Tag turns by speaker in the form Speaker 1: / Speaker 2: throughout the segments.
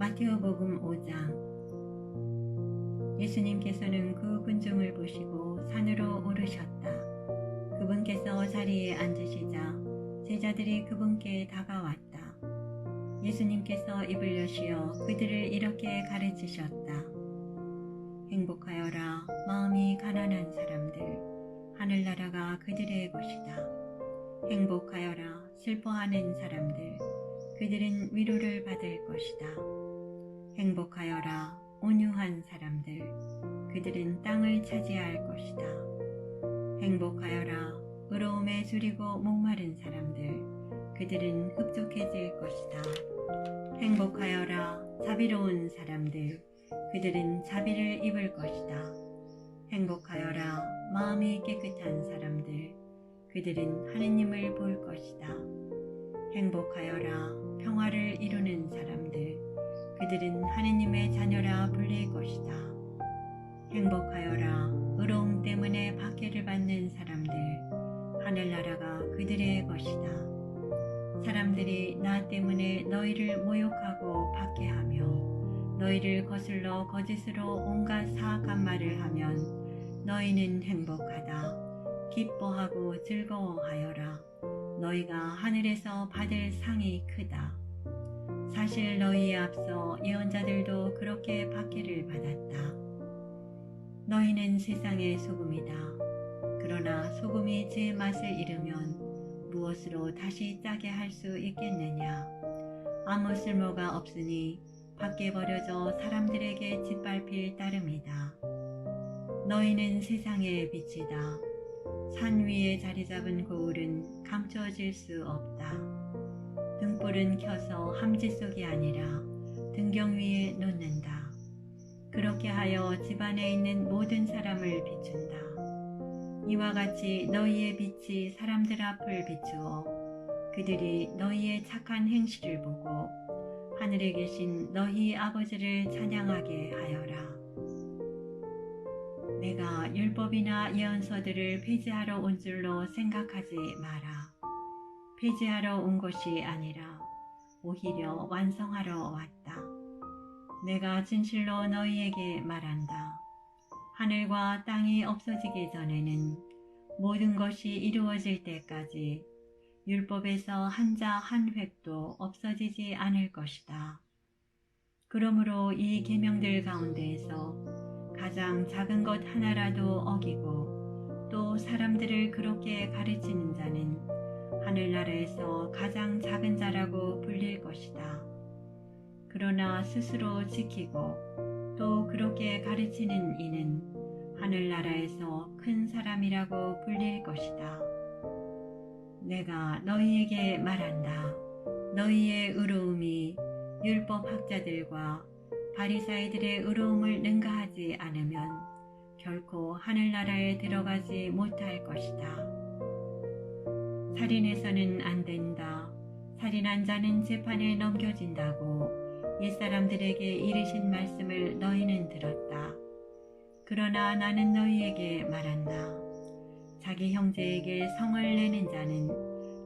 Speaker 1: 마태오복음 5장. 예수님께서는 그 군중을 보시고 산으로 오르셨다. 그분께서 자리에 앉으시자 제자들이 그분께 다가왔다. 예수님께서 입을 여시어 그들을 이렇게 가르치셨다. 행복하여라 마음이 가난한 사람들, 하늘나라가 그들의 것이다. 행복하여라 슬퍼하는 사람들, 그들은 위로를 받을 것이다. 행복하여라 온유한 사람들, 그들은 땅을 차지할 것이다. 행복하여라 의로움에 줄이고 목마른 사람들, 그들은 흡족해질 것이다. 행복하여라 자비로운 사람들, 그들은 자비를 입을 것이다. 행복하여라 마음이 깨끗한 사람들, 그들은 하느님을 볼 것이다. 행복하여라 평화를 이루는 사람들, 그들은 하느님의 자녀라 불릴 것이다. 행복하여라 의로움 때문에 박해를 받는 사람들, 하늘나라가 그들의 것이다. 사람들이 나 때문에 너희를 모욕하고 박해하며 너희를 거슬러 거짓으로 온갖 사악한 말을 하면 너희는 행복하다. 기뻐하고 즐거워하여라. 너희가 하늘에서 받을 상이 크다. 사실 너희에 앞서 예언자들도 그렇게 박해를 받았다. 너희는 세상의 소금이다. 그러나 소금이 제 맛을 잃으면 무엇으로 다시 짜게 할 수 있겠느냐. 아무 쓸모가 없으니 밖에 버려져 사람들에게 짓밟힐 따름이다. 너희는 세상의 빛이다. 산 위에 자리 잡은 고울은 감춰질 수 없다. 등불은 켜서 함지 속이 아니라 등경 위에 놓는다. 그렇게 하여 집안에 있는 모든 사람을 비춘다. 이와 같이 너희의 빛이 사람들 앞을 비추어 그들이 너희의 착한 행실을 보고 하늘에 계신 너희 아버지를 찬양하게 하여라. 내가 율법이나 예언서들을 폐지하러 온 줄로 생각하지 마라. 폐지하러 온 것이 아니라 오히려 완성하러 왔다. 내가 진실로 너희에게 말한다. 하늘과 땅이 없어지기 전에는 모든 것이 이루어질 때까지 율법에서 한자 한 획도 없어지지 않을 것이다. 그러므로 이 계명들 가운데에서 가장 작은 것 하나라도 어기고 또 사람들을 그렇게 가르치는 자는 하늘나라에서 가장 작은 자라고 불릴 것이다. 그러나 스스로 지키고 또 그렇게 가르치는 이는 하늘나라에서 큰 사람이라고 불릴 것이다. 내가 너희에게 말한다. 너희의 의로움이 율법학자들과 바리사이들의 의로움을 능가하지 않으면 결코 하늘나라에 들어가지 못할 것이다. 살인해서는 안 된다. 살인한 자는 재판에 넘겨진다고 옛사람들에게 이르신 말씀을 너희는 들었다. 그러나 나는 너희에게 말한다. 자기 형제에게 성을 내는 자는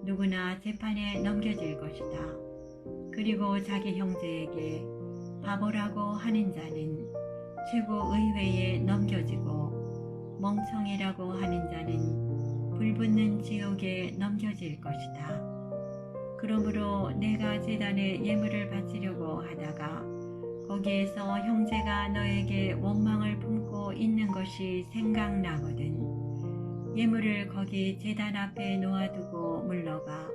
Speaker 1: 누구나 재판에 넘겨질 것이다. 그리고 자기 형제에게 바보라고 하는 자는 최고의회에 넘겨지고 멍청이라고 하는 자는 불붙는 지옥에 넘겨질 것이다. 그러므로 내가 제단에 예물을 바치려고 하다가 거기에서 형제가 너에게 원망을 품고 있는 것이 생각나거든. 예물을 거기 제단 앞에 놓아두고 물러가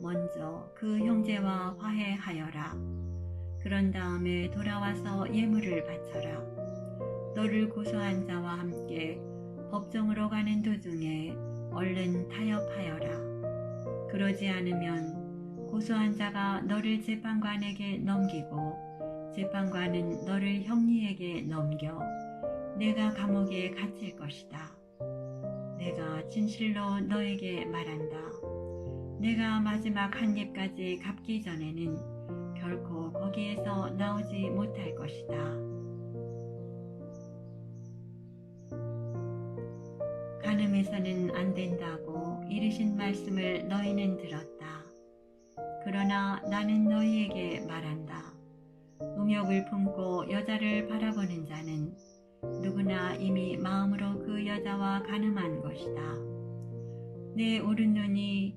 Speaker 1: 먼저 그 형제와 화해하여라. 그런 다음에 돌아와서 예물을 바쳐라. 너를 고소한 자와 함께 법정으로 가는 도중에 얼른 타협하여라. 그러지 않으면 고소한 자가 너를 재판관에게 넘기고 재판관은 너를 형리에게 넘겨 내가 감옥에 갇힐 것이다. 내가 진실로 너에게 말한다. 내가 마지막 한 입까지 갚기 전에는 결코 거기에서 나오지 못할 것이다. 간음해서는 안 된다고 이르신 말씀을 너희는 들었다. 그러나 나는 너희에게 말한다. 음욕을 품고 여자를 바라보는 자는 누구나 이미 마음으로 그 여자와 간음한 것이다. 내 오른눈이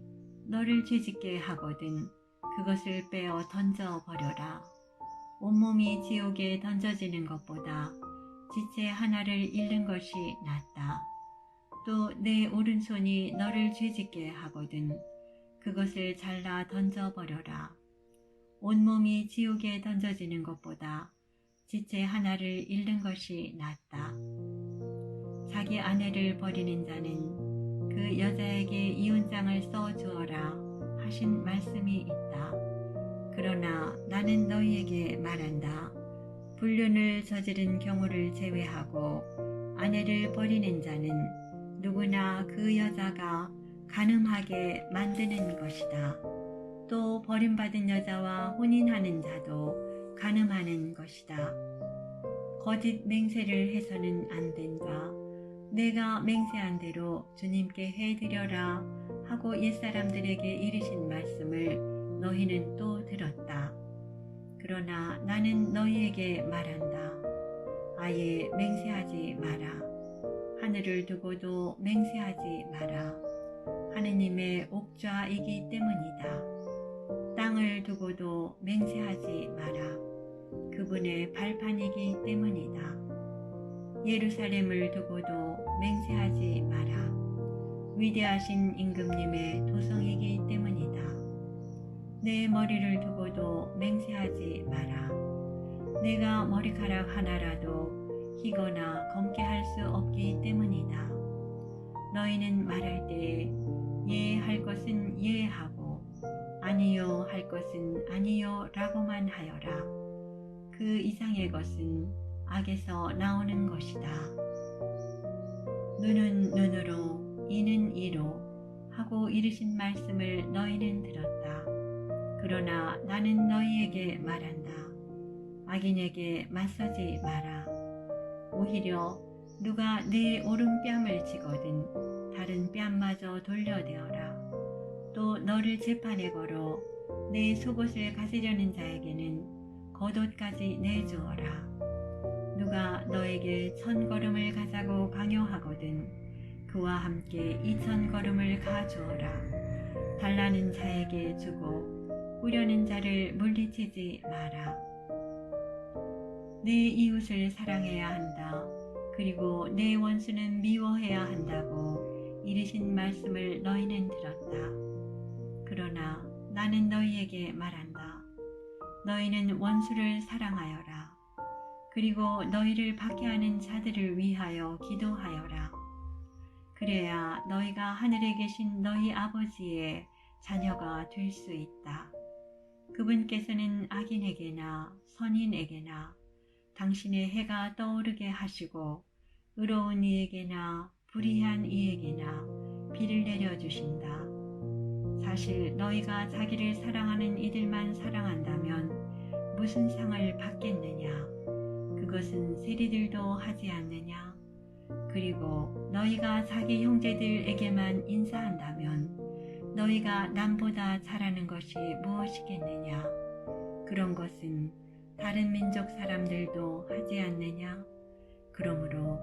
Speaker 1: 너를 죄짓게 하거든 그것을 빼어 던져버려라. 온몸이 지옥에 던져지는 것보다 지체 하나를 잃는 것이 낫다. 또 내 오른손이 너를 죄짓게 하거든 그것을 잘라 던져버려라. 온몸이 지옥에 던져지는 것보다 지체 하나를 잃는 것이 낫다. 자기 아내를 버리는 자는 그 여자에게 이혼장을 써주어라 하신 말씀이 있다. 그러나 나는 너희에게 말한다. 불륜을 저지른 경우를 제외하고 아내를 버리는 자는 누구나 그 여자가 간음하게 만드는 것이다. 또 버림받은 여자와 혼인하는 자도 간음하는 것이다. 거짓 맹세를 해서는 안 된다. 내가 맹세한 대로 주님께 해드려라 하고 옛사람들에게 이르신 말씀을 너희는 또 들었다. 그러나 나는 너희에게 말한다. 아예 맹세하지 마라. 하늘을 두고도 맹세하지 마라. 하느님의 옥좌이기 때문이다. 땅을 두고도 맹세하지 마라. 그분의 발판이기 때문이다. 예루살렘을 두고도 맹세하지 마라. 위대하신 임금님의 도성이기 때문이다. 내 머리를 두고도 맹세하지 마라. 내가 머리카락 하나라도 희거나 검게 할 수 없기 때문이다. 너희는 말할 때에 예 할 것은 예 하고 아니요 할 것은 아니요 라고만 하여라. 그 이상의 것은 악에서 나오는 것이다. 눈은 눈으로 이는 이로 하고 이르신 말씀을 너희는 들었다. 그러나 나는 너희에게 말한다. 악인에게 맞서지 마라. 오히려 누가 내 오른뺨을 치거든 다른 뺨마저 돌려대어라. 또 너를 재판에 걸어 내 속옷을 가지려는 자에게는 겉옷까지 내주어라. 누가 너에게 1000걸음을 가자고 강요하거든 그와 함께 2000걸음을 가주어라. 달라는 자에게 주고 꾸려는 자를 물리치지 마라. 내 이웃을 사랑해야 한다. 그리고 내 원수는 미워해야 한다고 이르신 말씀을 너희는 들었다. 그러나 나는 너희에게 말한다. 너희는 원수를 사랑하여라. 그리고 너희를 박해하는 자들을 위하여 기도하여라. 그래야 너희가 하늘에 계신 너희 아버지의 자녀가 될 수 있다. 그분께서는 악인에게나 선인에게나 당신의 해가 떠오르게 하시고 의로운 이에게나 불의한 이에게나 비를 내려주신다. 사실 너희가 자기를 사랑하는 이들만 사랑한다면 무슨 상을 받겠느냐? 그것은 세리들도 하지 않느냐? 그리고 너희가 자기 형제들에게만 인사한다면 너희가 남보다 잘하는 것이 무엇이겠느냐? 그런 것은 다른 민족 사람들도 하지 않느냐? 그러므로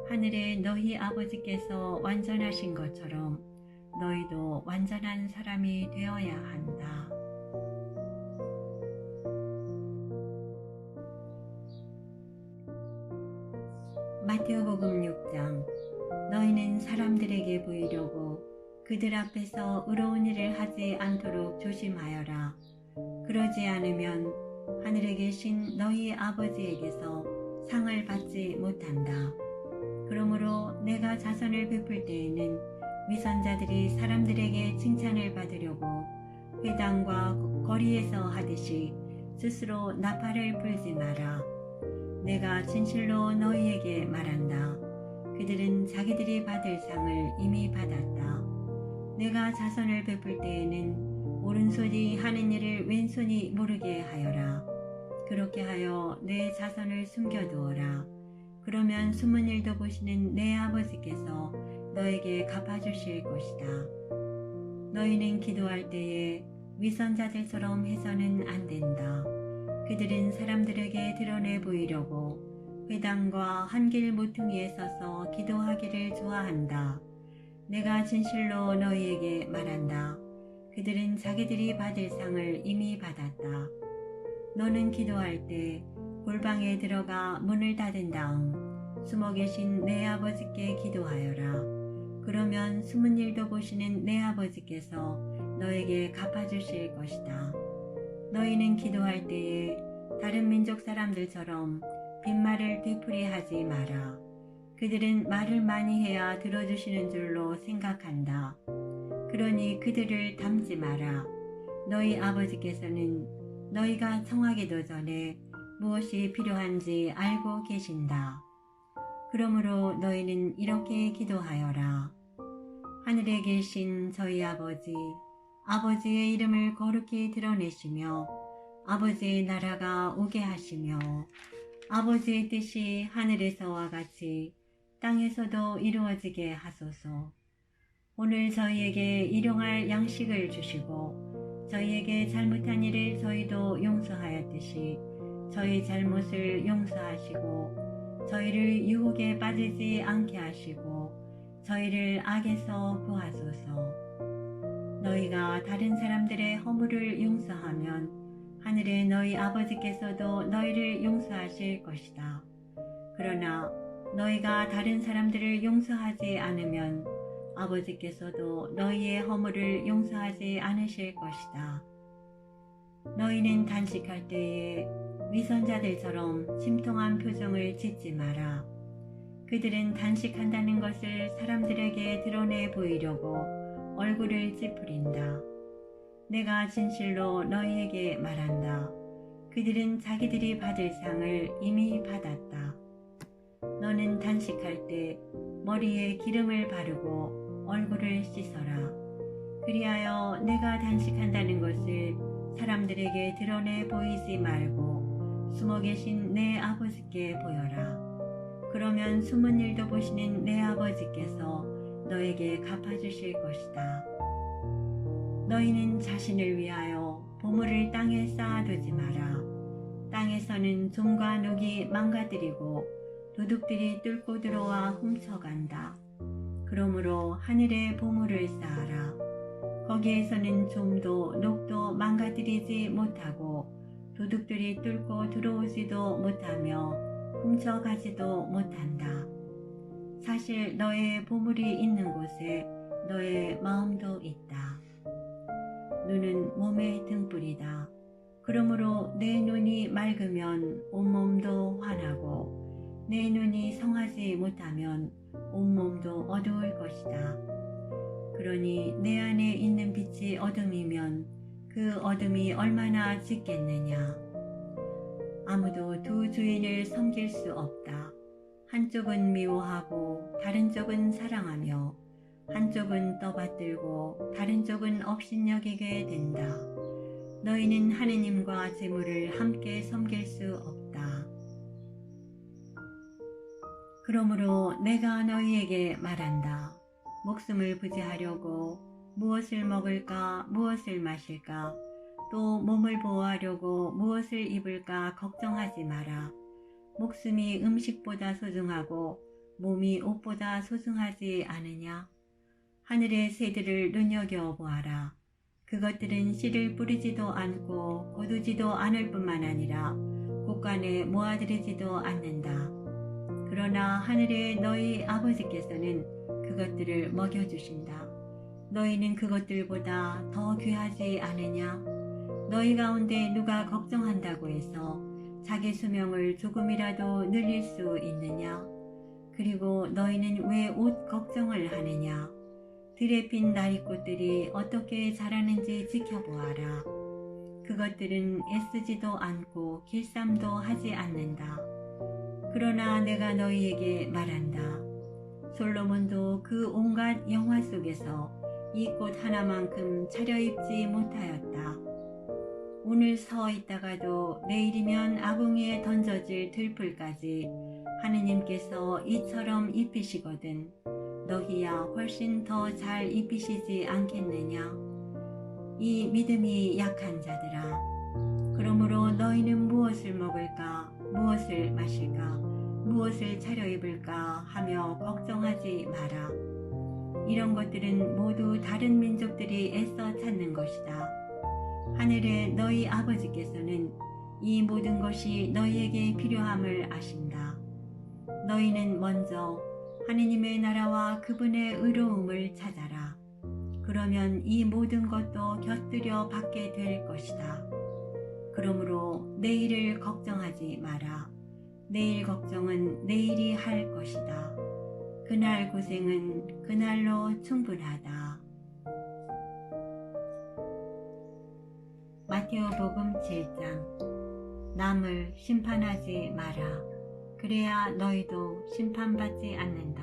Speaker 1: 하늘에 너희 아버지께서 완전하신 것처럼 너희도 완전한 사람이 되어야 한다. 마태복음 6장. 너희는 사람들에게 보이려고 그들 앞에서 의로운 일을 하지 않도록 조심하여라. 그러지 않으면 하늘에 계신 너희 아버지에게서 상을 받지 못한다. 그러므로 내가 자선을 베풀 때에는 위선자들이 사람들에게 칭찬을 받으려고 회당과 거리에서 하듯이 스스로 나팔을 불지 마라. 내가 진실로 너희에게 말한다. 그들은 자기들이 받을 상을 이미 받았다. 내가 자선을 베풀 때에는 오른손이 하는 일을 왼손이 모르게 하여라. 그렇게 하여 내 자선을 숨겨두어라. 그러면 숨은 일도 보시는 내 아버지께서 너에게 갚아주실 것이다. 너희는 기도할 때에 위선자들처럼 해서는 안 된다. 그들은 사람들에게 드러내 보이려고 회당과 한길 모퉁이에 서서 기도하기를 좋아한다. 내가 진실로 너희에게 말한다. 그들은 자기들이 받을 상을 이미 받았다. 너는 기도할 때 골방에 들어가 문을 닫은 다음 숨어 계신 내 아버지께 기도하여라. 그러면 숨은 일도 보시는 내 아버지께서 너에게 갚아주실 것이다. 너희는 기도할 때에 다른 민족 사람들처럼 빈말을 되풀이하지 마라. 그들은 말을 많이 해야 들어주시는 줄로 생각한다. 그러니 그들을 닮지 마라. 너희 아버지께서는 너희가 청하기도 전에 무엇이 필요한지 알고 계신다. 그러므로 너희는 이렇게 기도하여라. 하늘에 계신 저희 아버지, 아버지의 이름을 거룩히 드러내시며 아버지의 나라가 오게 하시며 아버지의 뜻이 하늘에서와 같이 땅에서도 이루어지게 하소서. 오늘 저희에게 일용할 양식을 주시고 저희에게 잘못한 일을 저희도 용서하였듯이 저희 잘못을 용서하시고 저희를 유혹에 빠지지 않게 하시고 저희를 악에서 구하소서. 너희가 다른 사람들의 허물을 용서하면 하늘의 너희 아버지께서도 너희를 용서하실 것이다. 그러나 너희가 다른 사람들을 용서하지 않으면 아버지께서도 너희의 허물을 용서하지 않으실 것이다. 너희는 단식할 때에 위선자들처럼 침통한 표정을 짓지 마라. 그들은 단식한다는 것을 사람들에게 드러내 보이려고 얼굴을 찌푸린다. 내가 진실로 너희에게 말한다. 그들은 자기들이 받을 상을 이미 받았다. 너는 단식할 때 머리에 기름을 바르고 얼굴을 씻어라. 그리하여 내가 단식한다는 것을 사람들에게 드러내 보이지 말고 숨어 계신 내 아버지께 보여라. 그러면 숨은 일도 보시는 내 아버지께서 너에게 갚아주실 것이다. 너희는 자신을 위하여 보물을 땅에 쌓아두지 마라. 땅에서는 좀과 녹이 망가뜨리고 도둑들이 뚫고 들어와 훔쳐간다. 그러므로 하늘에 보물을 쌓아라. 거기에서는 좀도 녹도 망가뜨리지 못하고 도둑들이 뚫고 들어오지도 못하며 훔쳐가지도 못한다. 사실 너의 보물이 있는 곳에 너의 마음도 있다. 눈은 몸의 등불이다. 그러므로 내 눈이 맑으면 온몸도 환하고 내 눈이 성하지 못하면 온몸도 어두울 것이다. 그러니 내 안에 있는 빛이 어둠이면 그 어둠이 얼마나 짙겠느냐. 아무도 두 주인을 섬길 수 없다. 한쪽은 미워하고 다른 쪽은 사랑하며 한쪽은 떠받들고 다른 쪽은 업신여기게 된다. 너희는 하느님과 재물을 함께 섬길 수 없다. 그러므로 내가 너희에게 말한다. 목숨을 부지하려고 무엇을 먹을까 무엇을 마실까 또 몸을 보호하려고 무엇을 입을까 걱정하지 마라. 목숨이 음식보다 소중하고 몸이 옷보다 소중하지 않으냐? 하늘의 새들을 눈여겨보아라. 그것들은 씨를 뿌리지도 않고 거두지도 않을 뿐만 아니라 곳간에 모아들이지도 않는다. 그러나 하늘의 너희 아버지께서는 그것들을 먹여주신다. 너희는 그것들보다 더 귀하지 않으냐? 너희 가운데 누가 걱정한다고 해서 자기 수명을 조금이라도 늘릴 수 있느냐? 그리고 너희는 왜 옷 걱정을 하느냐? 들에 핀 나리꽃들이 어떻게 자라는지 지켜보아라. 그것들은 애쓰지도 않고 길쌈도 하지 않는다. 그러나 내가 너희에게 말한다. 솔로몬도 그 온갖 영화 속에서 이 꽃 하나만큼 차려입지 못하였다. 오늘 서 있다가도 내일이면 아궁이에 던져질 들풀까지 하느님께서 이처럼 입히시거든 너희야 훨씬 더 잘 입히시지 않겠느냐. 이 믿음이 약한 자들아, 그러므로 너희는 무엇을 먹을까, 무엇을 마실까, 무엇을 차려 입을까 하며 걱정하지 마라. 이런 것들은 모두 다른 민족들이 애써 찾는 것이다. 하늘의 너희 아버지께서는 이 모든 것이 너희에게 필요함을 아신다. 너희는 먼저 하느님의 나라와 그분의 의로움을 찾아라. 그러면 이 모든 것도 곁들여 받게 될 것이다. 그러므로 내일을 걱정하지 마라. 내일 걱정은 내일이 할 것이다. 그날 고생은 그날로 충분하다. 마태오복음 7장. 남을 심판하지 마라. 그래야 너희도 심판받지 않는다.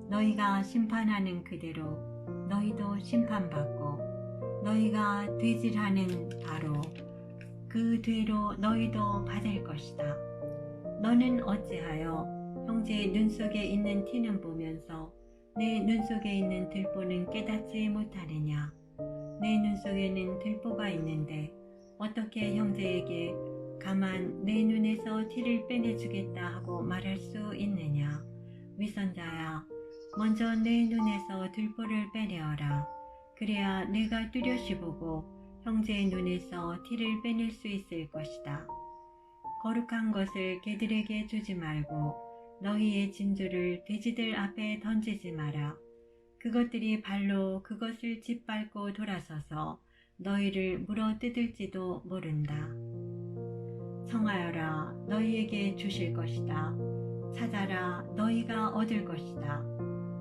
Speaker 1: 너희가 심판하는 그대로 너희도 심판받고, 너희가 되질하는 바로 그 뒤로 너희도 받을 것이다. 너는 어찌하여 형제의 눈 속에 있는 티는 보면서 내 눈 속에 있는 들보는 깨닫지 못하느냐? 내 눈 속에는 들보가 있는데 어떻게 형제에게 가만 내 눈에서 티를 빼내주겠다 하고 말할 수 있느냐? 위선자야, 먼저 내 눈에서 들보를 빼내어라. 그래야 내가 뚜렷이 보고 형제의 눈에서 티를 빼낼 수 있을 것이다. 거룩한 것을 개들에게 주지 말고 너희의 진주를 돼지들 앞에 던지지 마라. 그것들이 발로 그것을 짓밟고 돌아서서 너희를 물어 뜯을지도 모른다. 청하여라, 너희에게 주실 것이다. 찾아라, 너희가 얻을 것이다.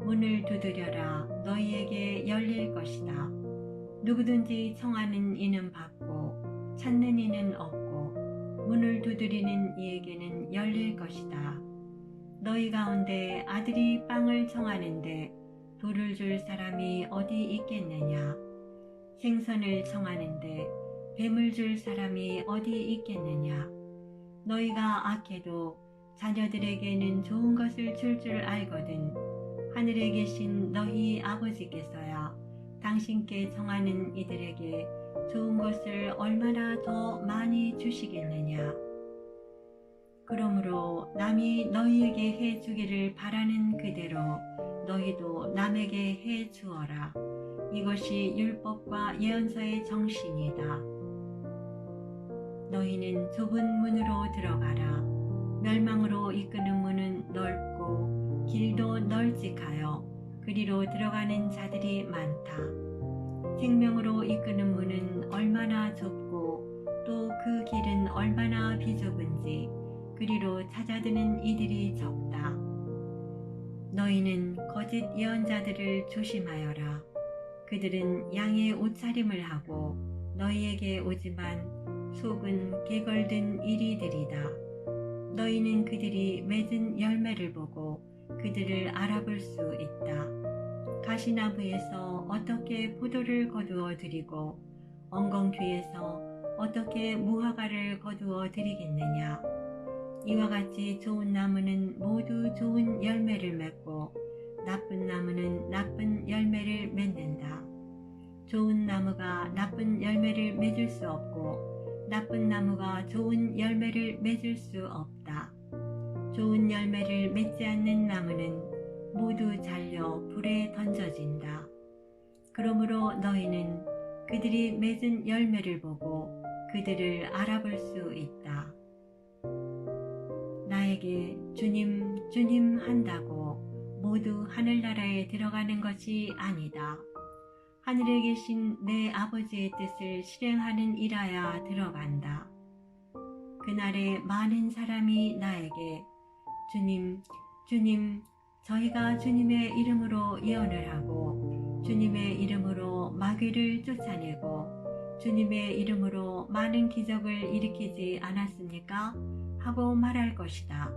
Speaker 1: 문을 두드려라, 너희에게 열릴 것이다. 누구든지 청하는 이는 받고 찾는 이는 얻고 문을 두드리는 이에게는 열릴 것이다. 너희 가운데 아들이 빵을 청하는데 돌을 줄 사람이 어디 있겠느냐? 생선을 청하는데 뱀을 줄 사람이 어디 있겠느냐? 너희가 악해도 자녀들에게는 좋은 것을 줄 알거든. 하늘에 계신 너희 아버지께서야 당신께 청하는 이들에게 좋은 것을 얼마나 더 많이 주시겠느냐? 그러므로 남이 너희에게 해 주기를 바라는 그대로 너희도 남에게 해 주어라. 이것이 율법과 예언서의 정신이다. 너희는 좁은 문으로 들어가라. 멸망으로 이끄는 문은 넓고 길도 널찍하여 그리로 들어가는 자들이 많다. 생명으로 이끄는 문은 얼마나 좁고 또 그 길은 얼마나 비좁은지 그리로 찾아드는 이들이 적다. 너희는 거짓 예언자들을 조심하여라. 그들은 양의 옷차림을 하고 너희에게 오지만 속은 개걸든 이리들이다. 너희는 그들이 맺은 열매를 보고 그들을 알아볼 수 있다. 가시나무에서 어떻게 포도를 거두어 드리고 엉겅퀴에서 어떻게 무화과를 거두어 드리겠느냐? 이와 같이 좋은 나무는 모두 좋은 열매를 맺고 나쁜 나무는 나쁜 열매를 맺는다. 좋은 나무가 나쁜 열매를 맺을 수 없고 나쁜 나무가 좋은 열매를 맺을 수 없다. 좋은 열매를 맺지 않는 나무는 모두 잘려 불에 던져진다. 그러므로 너희는 그들이 맺은 열매를 보고 그들을 알아볼 수 있다. 나에게 주님, 주님 한다고 모두 하늘나라에 들어가는 것이 아니다. 하늘에 계신 내 아버지의 뜻을 실행하는 이라야 들어간다. 그날에 많은 사람이 나에게 주님, 주님, 저희가 주님의 이름으로 예언을 하고 주님의 이름으로 마귀를 쫓아내고 주님의 이름으로 많은 기적을 일으키지 않았습니까? 하고 말할 것이다.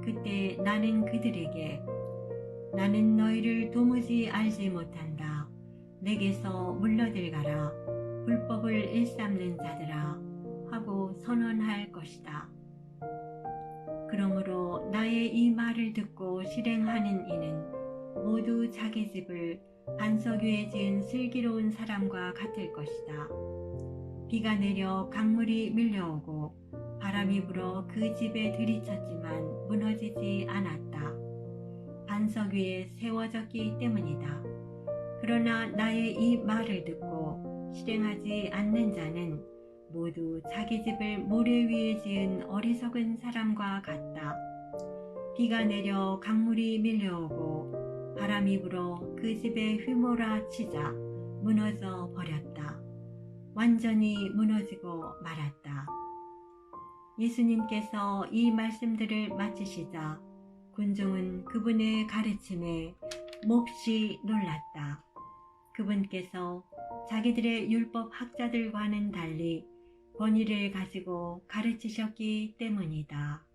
Speaker 1: 그때 나는 그들에게 나는 너희를 도무지 알지 못한다. 내게서 물러들가라. 불법을 일삼는 자들아 하고 선언할 것이다. 그러므로 나의 이 말을 듣고 실행하는 이는 모두 자기 집을 반석 위에 지은 슬기로운 사람과 같을 것이다. 비가 내려 강물이 밀려오고 바람이 불어 그 집에 들이쳤지만 무너지지 않았다. 반석 위에 세워졌기 때문이다. 그러나 나의 이 말을 듣고 실행하지 않는 자는 모두 자기 집을 모래 위에 지은 어리석은 사람과 같다. 비가 내려 강물이 밀려오고 바람이 불어 그 집에 휘몰아치자 무너져 버렸다. 완전히 무너지고 말았다. 예수님께서 이 말씀들을 마치시자 군중은 그분의 가르침에 몹시 놀랐다. 그분께서 자기들의 율법 학자들과는 달리 권위를 가지고 가르치셨기 때문이다.